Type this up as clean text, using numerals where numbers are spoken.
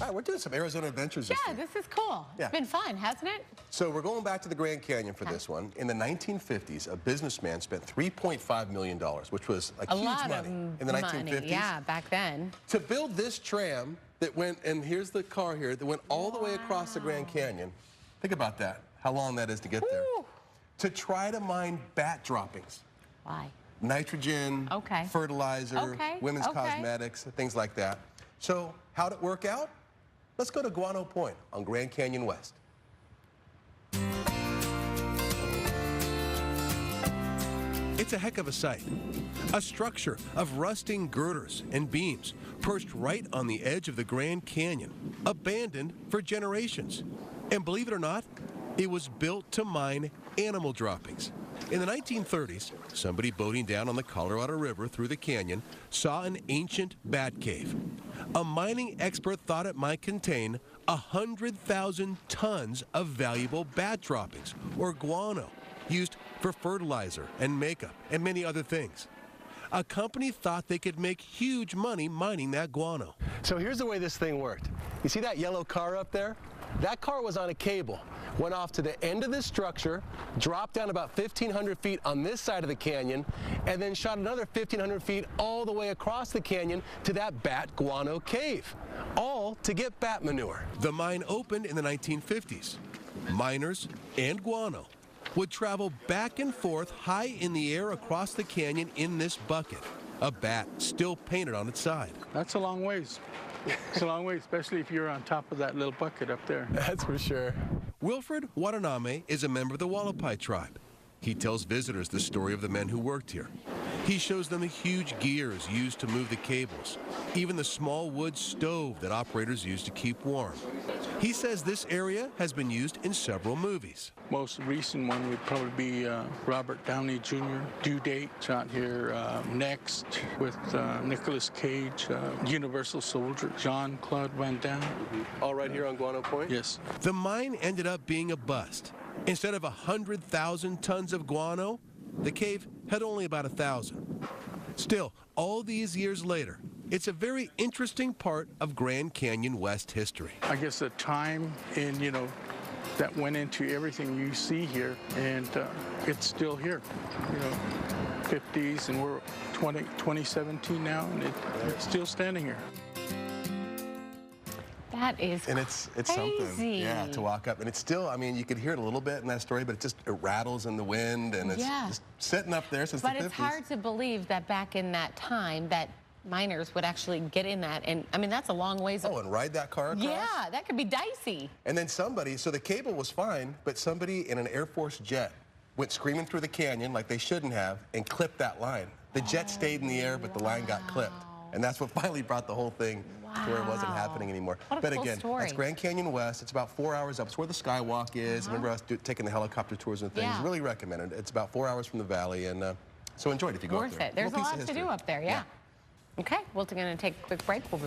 Yeah, we're doing some Arizona adventures this Yeah, week. this is cool. Yeah. It's been fun, hasn't it? So we're going back to the Grand Canyon for this one. In the 1950s, a businessman spent $3.5 million, which was a huge lot money of in the money, 1950s. yeah, back then. To build this tram that went, and here's the car here, that went all the way across the Grand Canyon. Think about that, how long that is to get there. Woo. To try to mine bat droppings. Why? Nitrogen, fertilizer, women's cosmetics, things like that. So how'd it work out? Let's go to Guano Point on Grand Canyon West. It's a heck of a sight. A structure of rusting girders and beams perched right on the edge of the Grand Canyon, abandoned for generations. And believe it or not, it was built to mine animal droppings. In the 1930s, somebody boating down on the Colorado River through the canyon saw an ancient bat cave. A mining expert thought it might contain 100,000 tons of valuable bat droppings, or guano, used for fertilizer and makeup and many other things. A company thought they could make huge money mining that guano. So here's the way this thing worked. You see that yellow car up there? That car was on a cable, went off to the end of this structure, dropped down about 1,500 feet on this side of the canyon, and then shot another 1,500 feet all the way across the canyon to that bat guano cave, all to get bat manure. The mine opened in the 1950s. Miners and guano would travel back and forth high in the air across the canyon in this bucket, a bat still painted on its side. That's a long ways. It's a long way, especially if you're on top of that little bucket up there. That's for sure. Wilfred Watanabe is a member of the Wallapai tribe. He tells visitors the story of the men who worked here. He shows them the huge gears used to move the cables, even the small wood stove that operators use to keep warm. He says this area has been used in several movies. Most recent one would probably be Robert Downey Jr. Due Date, shot here next with Nicolas Cage, Universal Soldier, Jean-Claude Van Damme. All right here on Guano Point? Yes. The mine ended up being a bust. Instead of 100,000 tons of guano, the cave had only about 1,000. Still, all these years later, it's a very interesting part of Grand Canyon West history. I guess the time and, that went into everything you see here, and it's still here. 50s, and we're 2017 now, and it's still standing here. That is And it's crazy. something, yeah, to walk up. And it's still, I mean, you could hear it a little bit in that story, but it rattles in the wind, and it's just sitting up there since the 50s. But it's hard to believe that back in that time that miners would actually get in that, and I mean, that's a long ways. Oh, and ride that car across? Yeah, that could be dicey. And then somebody, so the cable was fine, but somebody in an Air Force jet went screaming through the canyon like they shouldn't have and clipped that line. The jet stayed in the air, but the line got clipped. And that's what finally brought the whole thing to where it wasn't happening anymore. What a but cool again, story. that's Grand Canyon West. It's about 4 hours up. It's where the skywalk is. Remember us taking the helicopter tours and things. Yeah. Really recommended. It's about 4 hours from the valley, and so enjoy it if you go up there. Worth it. There's a lot to do up there, yeah. Okay, we're going to take a quick break. We'll be